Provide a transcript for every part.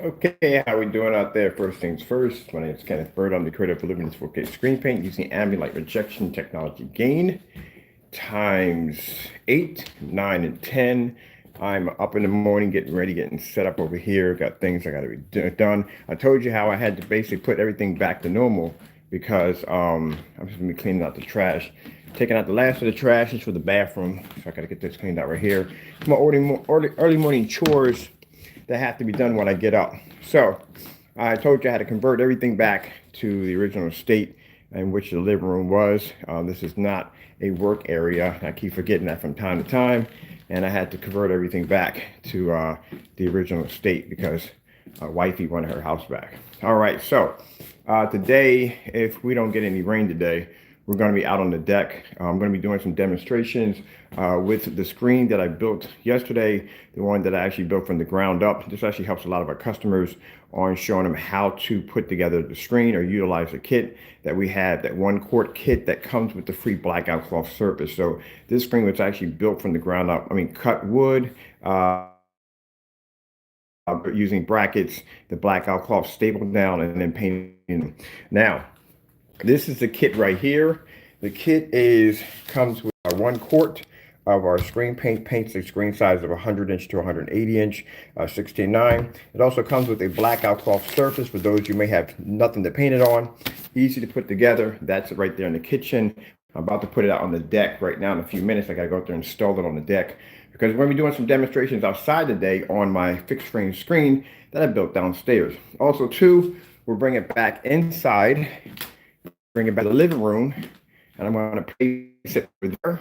Okay, how we doing out there? First things first, my name is Kenneth Bird. I'm the creator of Illuminous 4K Screen Paint using ambient light rejection technology gain times 8, 9, and 10. I'm up in the morning getting ready, getting set up over here. Got things I got to be done. I told you how I had to basically put everything back to normal because I'm just gonna be cleaning out the trash. Taking out the last of the trash is for the bathroom, so I got to get this cleaned out right here. My early morning chores that have to be done when I get up. So I told you I had to convert everything back to the original state in which the living room was. This is not a work area. I keep forgetting that from time to time. And I had to convert everything back to the original state because wifey wanted her house back. All right, so today, if we don't get any rain today, we're going to be out on the deck. I'm going to be doing some demonstrations with the screen that I built yesterday, the one that I actually built from the ground up. This actually helps a lot of our customers on showing them how to put together the screen or utilize the kit that we have, that 1 quart kit that comes with the free blackout cloth surface. So this screen was actually built from the ground up. I mean, cut wood, using brackets, the blackout cloth stapled down, and then painting. Now, this is the kit right here. The kit comes with 1 quart of our screen paint. Paints a screen size of 100 inch to 180 inch, 16:9. It also comes with a blackout cloth surface for those you may have nothing to paint it on. Easy to put together. That's right there in the kitchen. I'm about to put it out on the deck right now in a few minutes. I got to go out there and install it on the deck because we're going to be doing some demonstrations outside today on my fixed frame screen that I built downstairs. Also, too, we'll bring it back inside, bring it back to the living room, and I'm going to place it over there,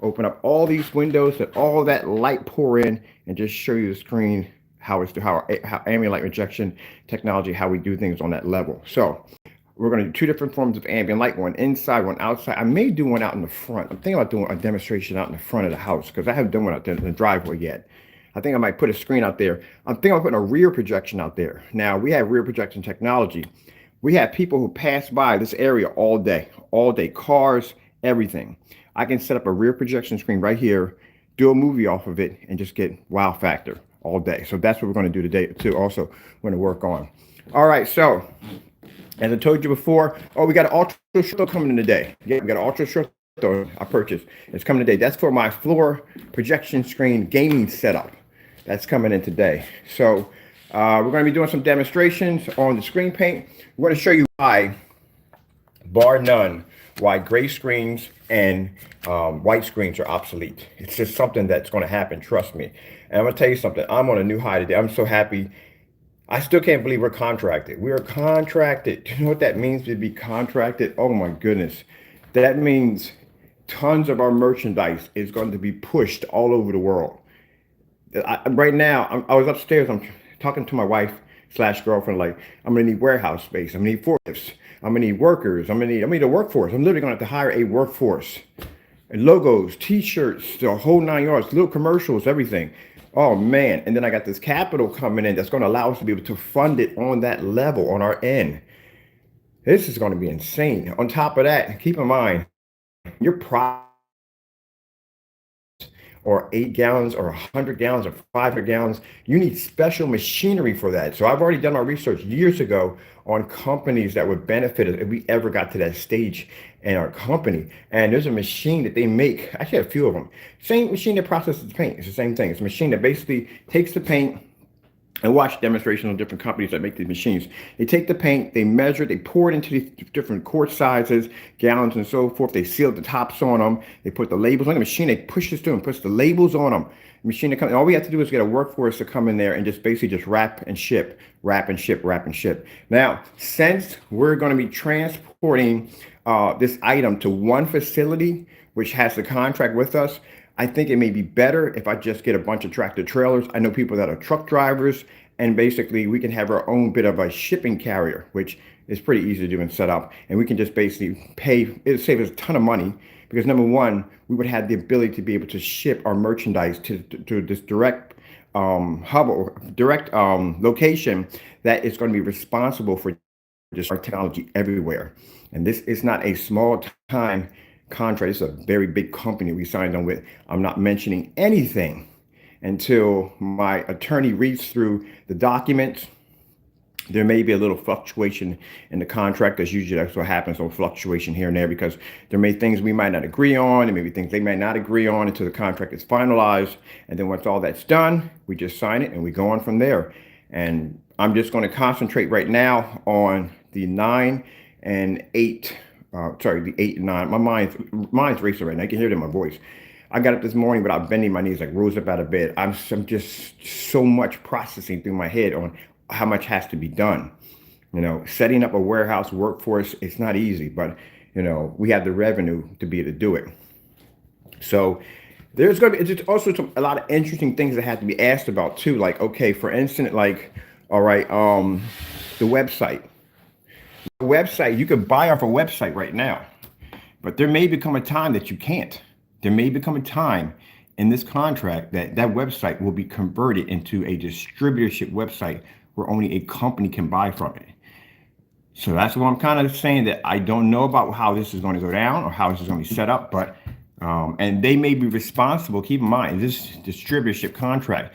open up all these windows, let all that light pour in, and just show you the screen, how ambient light rejection technology, how we do things on that level. So we're going to do 2 different forms of ambient light, one inside, one outside. I may do one out in the front. I'm thinking about doing a demonstration out in the front of the house because I haven't done one out there in the driveway yet. I think I might put a screen out there. I'm thinking about putting a rear projection out there. Now, we have rear projection technology. We have people who pass by this area all day, cars, everything. I can set up a rear projection screen right here, do a movie off of it, and just get wow factor all day. So that's what we're going to do today, too. Also, we're going to work on. All right, so as I told you before, we got an ultra short coming in today. Yeah, we got an ultra short I purchased. It's coming today. That's for my floor projection screen gaming setup. That's coming in today. So we're going to be doing some demonstrations on the screen paint. We're going to show you why, bar none, why gray screens and white screens are obsolete. It's just something that's going to happen. Trust me. And I'm going to tell you something. I'm on a new high today. I'm so happy. I still can't believe we're contracted. We're contracted. Do you know what that means to be contracted? Oh my goodness. That means tons of our merchandise is going to be pushed all over the world. Right now, I was upstairs. I'm talking to my wife slash girlfriend. Like, I'm gonna need warehouse space. I'm gonna need forklifts. I'm gonna need workers. I'm gonna need a workforce. I'm literally gonna have to hire a workforce. And logos, T-shirts, the whole 9 yards, little commercials, everything. Oh man! And then I got this capital coming in that's going to allow us to be able to fund it on that level on our end. This is going to be insane. On top of that, keep in mind your product or 8 gallons or 100 gallons or 500 gallons, you need special machinery for that. So I've already done my research years ago on companies that would benefit us if we ever got to that stage in our company. And there's a machine that they make, actually a few of them. Same machine that processes paint. It's the same thing. It's a machine that basically takes the paint, and watch demonstrations on different companies that make these machines. They take the paint, they measure, they pour it into these different quart sizes, gallons and so forth. They seal the tops on them. They put the labels on the machine. They push this through and puts the labels on them. The machine that comes, all we have to do is get a workforce to come in there and just basically just wrap and ship, wrap and ship, wrap and ship. Now, since we're going to be transporting this item to one facility, which has the contract with us, I think it may be better if I just get a bunch of tractor trailers. I know people that are truck drivers, and basically we can have our own bit of a shipping carrier, which is pretty easy to do and set up. And we can just basically pay, it'll save us a ton of money because number one, we would have the ability to be able to ship our merchandise to this direct hub or direct location that is going to be responsible for just our technology everywhere. And this is not a small time contract. It's a very big company we signed on with. I'm not mentioning anything until my attorney reads through the documents There may be a little fluctuation in the contract, because usually that's what happens, on fluctuation here and there, because there may be things we might not agree on, and maybe things they might not agree on until the contract is finalized. And then once all that's done, we just sign it and we go on from there. And I'm just going to concentrate right now on the 9 and 8. Sorry, the 8 and 9. My mind's racing right now. I can hear it in my voice. I got up this morning without bending my knees, like rose up out of bed. I'm just so much processing through my head on how much has to be done. Setting up a warehouse workforce, it's not easy, but we have the revenue to be able to do it. So there's going to be just also a lot of interesting things that have to be asked about too. Like, okay, for instance, like, all right, the website. You could buy off a website right now, but there may become a time that you can't. There may become a time in this contract that website will be converted into a distributorship website where only a company can buy from it. So that's what I'm kind of saying, that I don't know about how this is going to go down or how this is going to be set up, but and they may be responsible. Keep in mind, this distributorship contract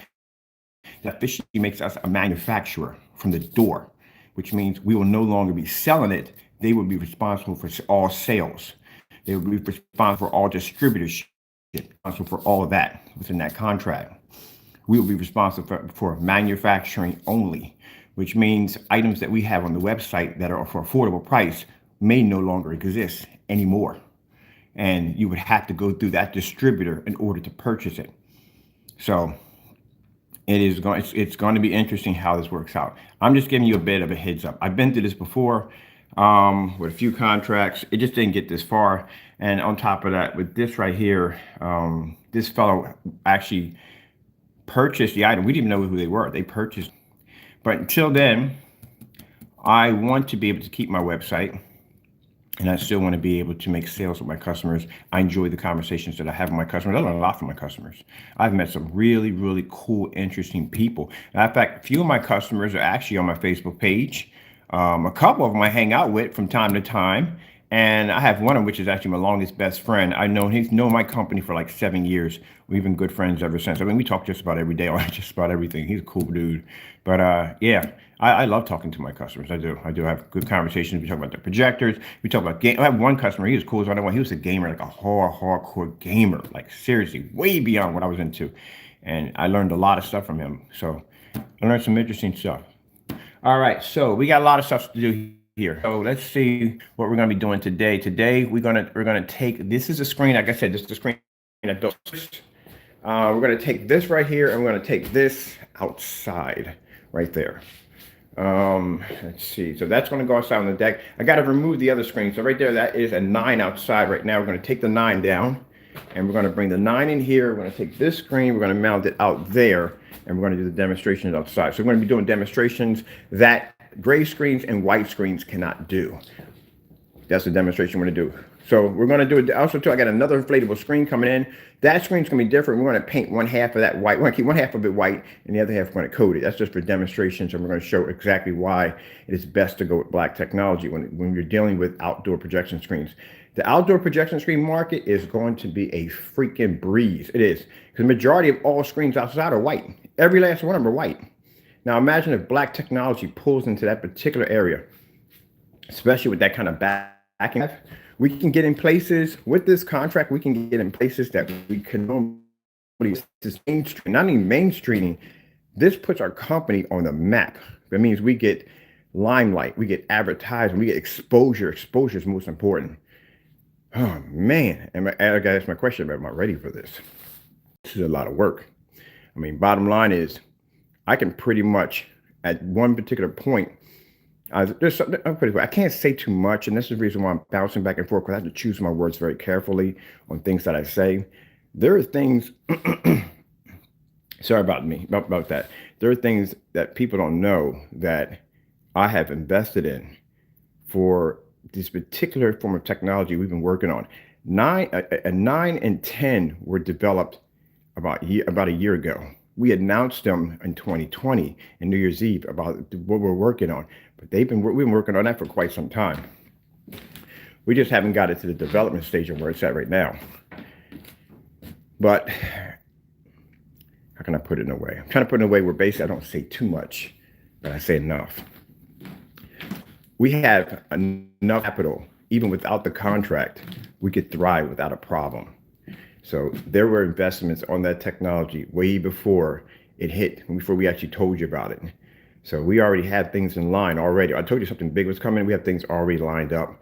that officially makes us a manufacturer from the door, which means we will no longer be selling it. They will be responsible for all sales. They will be responsible for all distributorship, responsible for all of that within that contract. We will be responsible for manufacturing only, which means items that we have on the website that are for affordable price may no longer exist anymore. And you would have to go through that distributor in order to purchase it. So it's going to be interesting how this works out. I'm just giving you a bit of a heads up. I've been through this before with a few contracts. It just didn't get this far. And on top of that, with this right here, this fellow actually purchased the item. We didn't even know who they were. They purchased. But until then, I want to be able to keep my website, and I still want to be able to make sales with my customers. I enjoy the conversations that I have with my customers. I learn a lot from my customers. I've met some really, really cool, interesting people. And in fact, a few of my customers are actually on my Facebook page. A couple of them I hang out with from time to time. And I have one of which is actually my longest best friend. He's known my company for like 7 years. We've been good friends ever since. I mean, we talk just about every day on just about everything. He's a cool dude. But yeah, I love talking to my customers. I do have good conversations. We talk about the projectors. We talk about game. I have one customer. He was cool as I know. He was a gamer, like a hardcore gamer, like seriously, way beyond what I was into. And I learned a lot of stuff from him. So I learned some interesting stuff. All right, so we got a lot of stuff to do here. So let's see what we're going to be doing today. Today we're gonna take, this is a screen. Like I said, this is the screen I built. We're going to take this right here, and we're going to take this outside right there. Let's see. So that's going to go outside on the deck. I got to remove the other screen. So right there, that is a 9 outside right now. We're going to take the 9 down, and we're going to bring the 9 in here. We're going to take this screen. We're going to mount it out there, and we're going to do the demonstrations outside. So we're going to be doing demonstrations that gray screens and white screens cannot do. That's the demonstration we're going to do. So we're going to do it also too. I got another inflatable screen coming in. That screen's going to be different. We're going to paint one half of that white. We're going to keep one half of it white, and the other half we're going to coat it. That's just for demonstrations, and we're going to show exactly why it is best to go with black technology when you're dealing with outdoor projection screens. The outdoor projection screen market is going to be a freaking breeze. It is, because the majority of all screens outside are white. Every last one of them are white. Now imagine if black technology pulls into that particular area, especially with that kind of backing. We can get in places with this contract. We can get in places that we can normally mainstream, not even mainstreaming. This puts our company on the map. That means we get limelight, we get advertising, we get exposure. Exposure is most important. Oh man, and I gotta ask my question: am I ready for this? This is a lot of work. I mean, bottom line is, I can pretty much at one particular point. There's something I can't say too much, and this is the reason why I'm bouncing back and forth, because I have to choose my words very carefully on things that I say. There are things, sorry about that. There are things that people don't know that I have invested in for this particular form of technology we've been working on. 9 and 10 were developed about a year ago. We announced them in 2020 in New Year's Eve about what we're working on, but we've been working on that for quite some time. We just haven't got it to the development stage of where it's at right now. But how can I put it in a way? I'm trying to put it in a way where basically I don't say too much, but I say enough. we have enough capital, even without the contract, we could thrive without a problem. So there were investments on that technology way before it hit, before we actually told you about it. So we already had things in line already. I told you something big was coming. We have things already lined up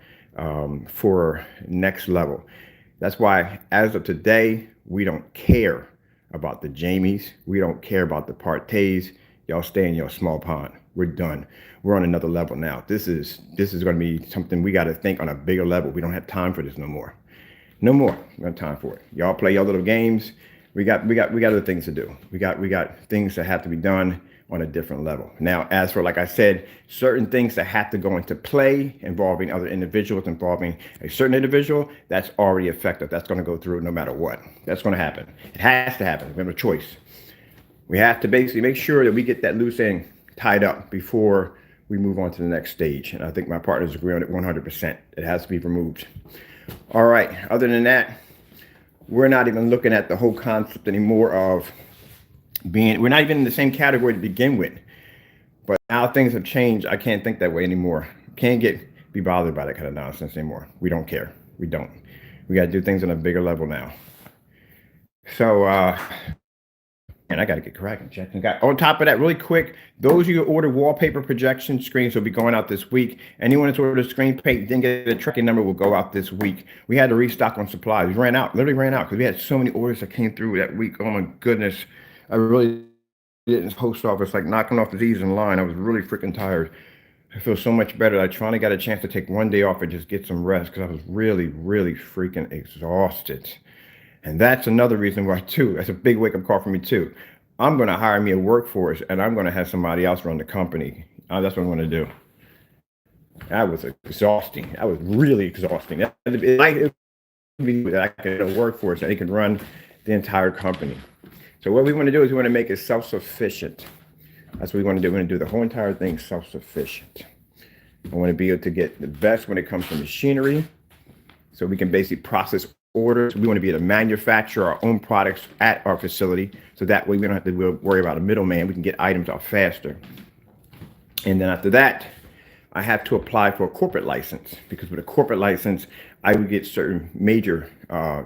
for next level. That's why, as of today, we don't care about the Jamies. We don't care about the Partays. Y'all stay in your small pond. We're done. We're on another level now. This is going to be something we got to think on a bigger level. We don't have time for this no more. No more. We don't have time for it. Y'all play your little games. We got other things to do. We got things that have to be done on a different level. Now, as for, like I said, certain things that have to go into play involving other individuals, involving a certain individual, that's already effective. That's going to go through no matter what. That's going to happen. It has to happen. We have no choice. We have to basically make sure that we get that loose end tied up before we move on to the next stage. And I think my partners agree on it 100%. It has to be removed. All right. Other than that, we're not even looking at the whole concept anymore of we're not even in the same category to begin with. But now things have changed. I can't think that way anymore. Can't be bothered by that kind of nonsense anymore. We don't care. We don't. We got to do things on a bigger level now. So, and I got to get cracking. On top of that, really quick, those of you who order wallpaper projection screens will be going out this week. Anyone that's ordered a screen paint, didn't get a tracking number, will go out this week. We had to restock on supplies. We ran out, literally ran out, because we had so many orders that came through that week. Oh my goodness. I really didn't post office, like knocking off the Z's in line. I was really freaking tired. I feel so much better. I finally got a chance to take one day off and just get some rest because I was really, really freaking exhausted. And that's another reason why, too. That's a big wake-up call for me, too. I'm going to hire me a workforce, and I'm going to have somebody else run the company. That's what I'm going to do. That was exhausting. That was really exhausting. I could get a workforce that can run the entire company. So what we want to do is we want to make it self-sufficient. That's what we want to do. We're going to do the whole entire thing self-sufficient. I want to be able to get the best when it comes to machinery, so we can basically process orders. We want to be able to manufacture our own products at our facility, so that way we don't have to worry about a middleman. We can get items out faster. And then after that, I have to apply for a corporate license, because with a corporate license, I would get certain major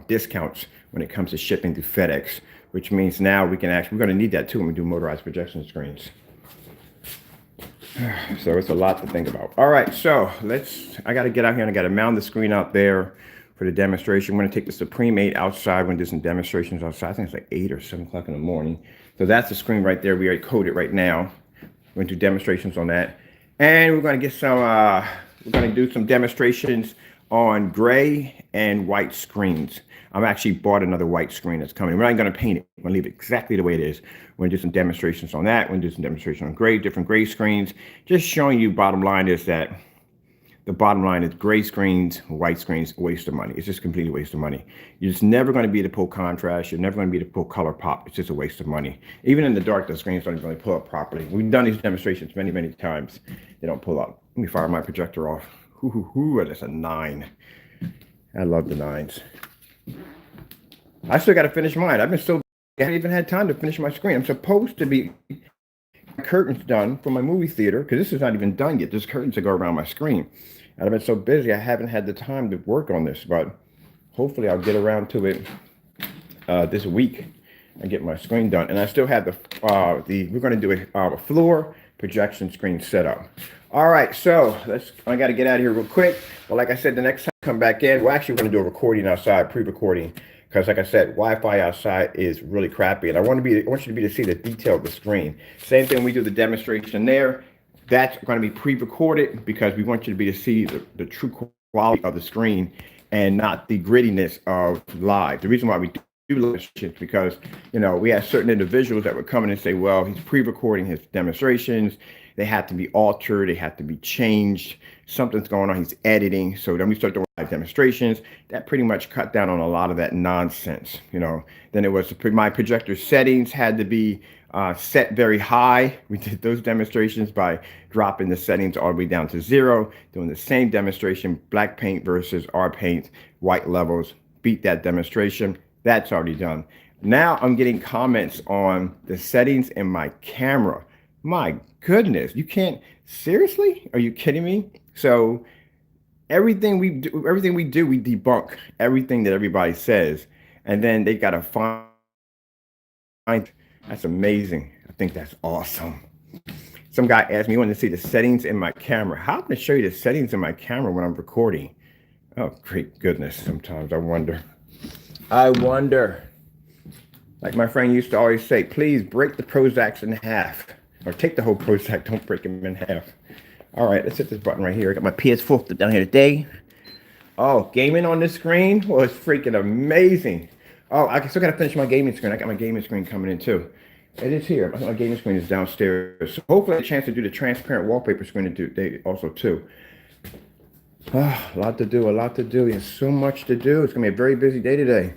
discounts when it comes to shipping through FedEx, which means now we're going to need that too when we do motorized projection screens. So it's a lot to think about. All right, so I got to get out here and I got to mount the screen out there for the demonstration. We're going to take the Supreme 8 outside. We're going to do some demonstrations outside. I think it's like 8 or 7 o'clock in the morning. So that's the screen right there. We already coded right now. We're going to do demonstrations on that. And we're going to get some, we're going to do some demonstrations on gray and white screens. I've actually bought another white screen that's coming. We're not going to paint it. We're going to leave it exactly the way it is. We're going to do some demonstrations on that. We're going to do some demonstrations on gray, different gray screens. Just showing you, bottom line is that the bottom line is gray screens, white screens, waste of money. It's just completely waste of money. You're just never going to be able to pull contrast. You're never going to be able to pull color pop. It's just a waste of money. Even in the dark, the screens don't really pull up properly. We've done these demonstrations many, many times. They don't pull up. Let me fire my projector off. That's a 9. I love the 9s. I still got to finish mine. I haven't even had time to finish my screen. I'm supposed to be curtains done for my movie theater, because this is not even done yet. There's curtains that go around my screen. And I've been so busy, I haven't had the time to work on this, but hopefully I'll get around to it this week and get my screen done. And I still have we're going to do a floor projection screen setup. All right, so I got to get out of here real quick. Well, like I said, the next time I come back in, we're actually going to do a recording outside, pre-recording, because like I said, Wi-Fi outside is really crappy, and I want you to be to see the detail of the screen. Same thing, we do the demonstration there. That's going to be pre-recorded because we want you to be to see the true quality of the screen and not the grittiness of live. The reason why we do live is because, we have certain individuals that would come in and say, well, he's pre-recording his demonstrations. They have to be altered. They have to be changed. Something's going on. He's editing. So then we start doing live demonstrations. That pretty much cut down on a lot of that nonsense. Then it was my projector settings had to be set very high. We did those demonstrations by dropping the settings all the way down to 0, doing the same demonstration, black paint versus our paint, white levels, beat that demonstration. That's already done. Now I'm getting comments on the settings in my camera. My goodness, you can't, seriously? Are you kidding me? So everything we do, we debunk everything that everybody says, and then they gotta find. That's amazing. I think that's awesome. Some guy asked me, he wanted to see the settings in my camera. How can I show you the settings in my camera when I'm recording? Oh, great goodness. Sometimes I wonder. I wonder. Like my friend used to always say, please break the Prozacs in half. Or take the whole Prozac, don't break them in half. All right, let's hit this button right here. I got my PS4 down here today. Oh, gaming on this screen was freaking amazing. Oh, I still got to finish my gaming screen. I got my gaming screen coming in too. It is here. My gaming screen is downstairs. So hopefully I have a chance to do the transparent wallpaper screen today also too. Oh, a lot to do, a lot to do. There's so much to do. It's going to be a very busy day today.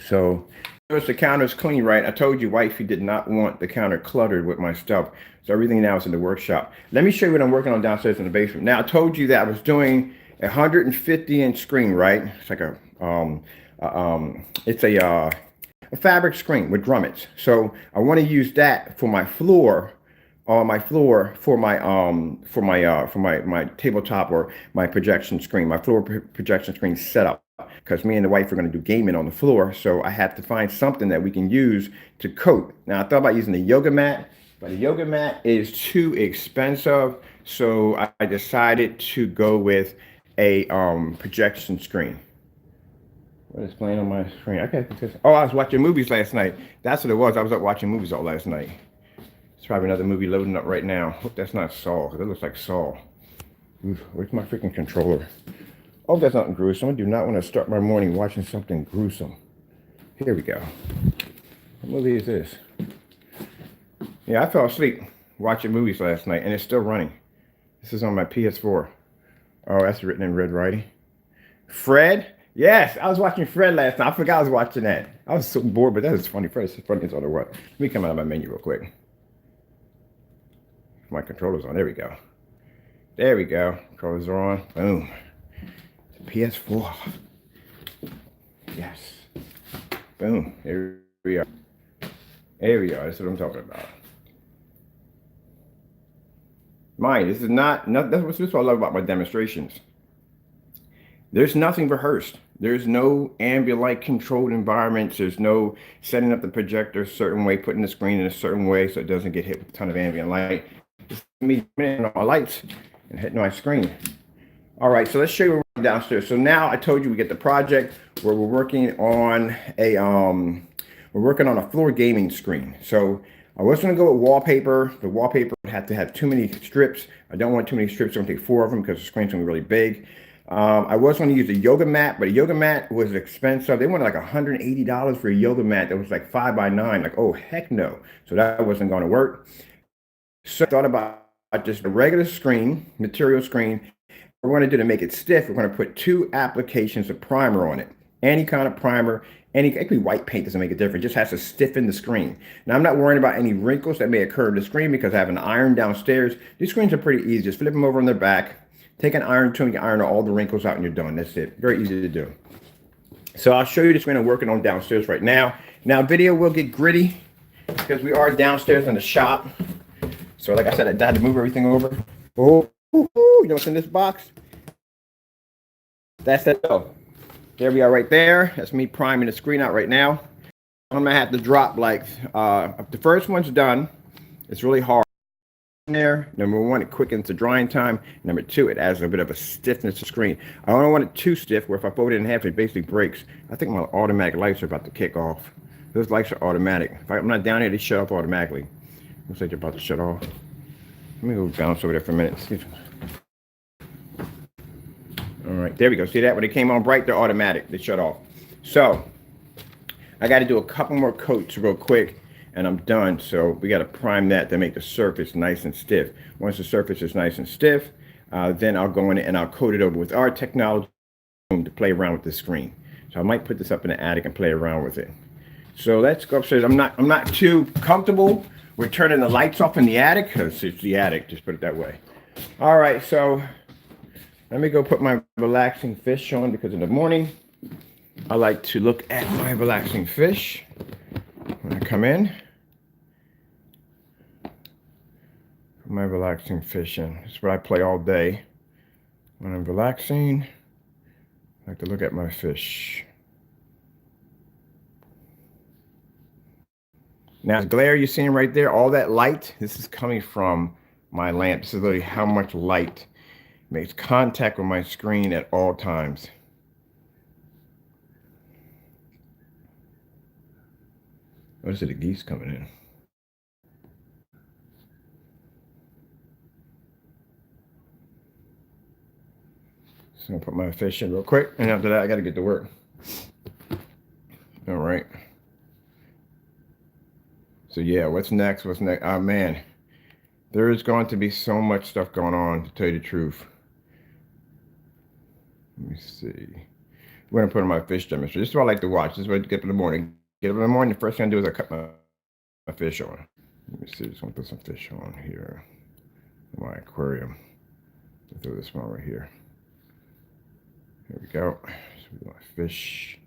So, notice the counter's clean, right? I told you, wifey did not want the counter cluttered with my stuff. So everything now is in the workshop. Let me show you what I'm working on downstairs in the basement. Now, I told you that I was doing a 150-inch screen, right? It's like a fabric screen with grommets. So I want to use that for my floor, for my tabletop or my projection screen, my floor projection screen setup. Because me and the wife are going to do gaming on the floor, so I have to find something that we can use to coat. Now I thought about using the yoga mat, but the yoga mat is too expensive, so I decided to go with a projection screen. What is playing on my screen? Okay. Oh, I was watching movies last night. That's what it was. I was up watching movies all last night. It's probably another movie loading up right now. Hope that's not Saw. That looks like Saw. Oof, where's my freaking controller? Oh, that's nothing gruesome. I do not want to start my morning watching something gruesome. Here we go. What movie is this? Yeah, I fell asleep watching movies last night, and it's still running. This is on my PS4. Oh, that's written in red writing. Fred? Yes, I was watching Fred last night. I forgot I was watching that. I was so bored, but that is funny. Fred is funny as all the what. Let me come out of my menu real quick. My controller's on. There we go. There we go. Controllers are on. Boom. PS4. Yes. Boom. Here we are. Here we are. That's what I'm talking about. Mind, this is not that's what I love about my demonstrations. There's nothing rehearsed. There's no ambient controlled environments. There's no setting up the projector a certain way, putting the screen in a certain way so it doesn't get hit with a ton of ambient light. It's me turning on my lights and hitting my screen. All right, so let's show you where we're downstairs. So now I told you we get the project where we're working on a floor gaming screen. So I was going to go with wallpaper. The wallpaper would have to have too many strips. I don't want too many strips. I'm going to take 4 of them because the screen's going to be really big. I was going to use a yoga mat, but a yoga mat was expensive. They wanted like $180 for a yoga mat that was like 5x9. Like, oh, heck no. So that wasn't going to work. So I thought about just a regular screen, material screen. We're going to do to make it stiff, we're going to put 2 applications of primer on it. Any kind of primer, it could be white paint, doesn't make a difference, it just has to stiffen the screen. Now I'm not worrying about any wrinkles that may occur in the screen because I have an iron downstairs. These screens are pretty easy, just flip them over on their back, take an iron tool and you iron all the wrinkles out and you're done. That's it, very easy to do. So I'll show you the screen I'm working on downstairs right now. Now video will get gritty because we are downstairs in the shop. So like I said, I had to move everything over. Oh. You know what's in this box? That's it. Oh, there we are right there. That's me priming the screen out right now. I'm gonna have to drop the first one's done. It's really hard in there. Number 1, it quickens the drying time. Number 2, it adds a bit of a stiffness to the screen. I don't want it too stiff where if I fold it in half, it basically breaks. I think my automatic lights are about to kick off. Those lights are automatic. If I'm not down here, they shut off automatically. Looks like they're about to shut off. Let me go bounce over there for a minute. All right, there we go. See that? When it came on bright, they're automatic. They shut off. So I got to do a couple more coats real quick, and I'm done. So we got to prime that to make the surface nice and stiff. Once the surface is nice and stiff, then I'll go in and I'll coat it over with our technology to play around with the screen. So I might put this up in the attic and play around with it. So let's go upstairs. I'm not too comfortable with turning the lights off in the attic because it's the attic. Just put it that way. All right, so let me go put my relaxing fish on because in the morning I like to look at my relaxing fish when I come in. My relaxing fishing. It's what I play all day. When I'm relaxing, I like to look at my fish. Now, the glare you're seeing right there, all that light, this is coming from my lamp. This is literally how much light makes contact with my screen at all times. What is it, the geese coming in? So I'm gonna put my fish in real quick, and after that, I gotta get to work. All right. So yeah, what's next? What's next? Oh man, there is going to be so much stuff going on, to tell you the truth. Let me see. We're gonna put on my fish demonstration. This is what I like to watch. This is what I get up in the morning. Get up in the morning, the first thing I do is I cut my fish on. Let me see, just want to put some fish on here. My aquarium. I'll throw this one right here. Here we go. So we want fish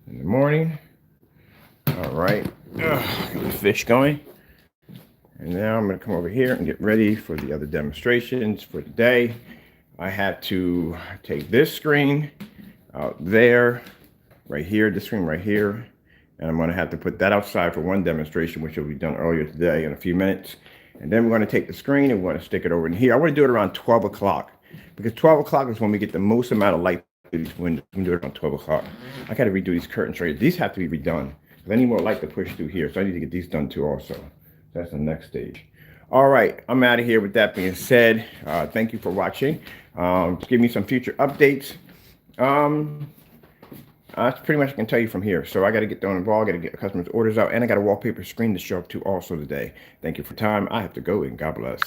in the morning. All right. Got the fish going. And now I'm going to come over here and get ready for the other demonstrations for today. I have to take this screen out there, right here, this screen right here. And I'm going to have to put that outside for one demonstration, which will be done earlier today in a few minutes. And then we're going to take the screen and we're going to stick it over in here. I want to do it around 12 o'clock because 12 o'clock is when we get the most amount of light through these windows. We can do it around 12 o'clock. I got to redo these curtains right here. These have to be redone because I need more light to push through here. So I need to get these done too also. That's the next stage. All right, I'm out of here. With that being said, thank you for watching. Give me some future updates. That's pretty much I can tell you from here. So I got to get down involved. I got to get the customers' orders out, and I got a wallpaper screen to show up to also today. Thank you for time. I have to go, and God bless.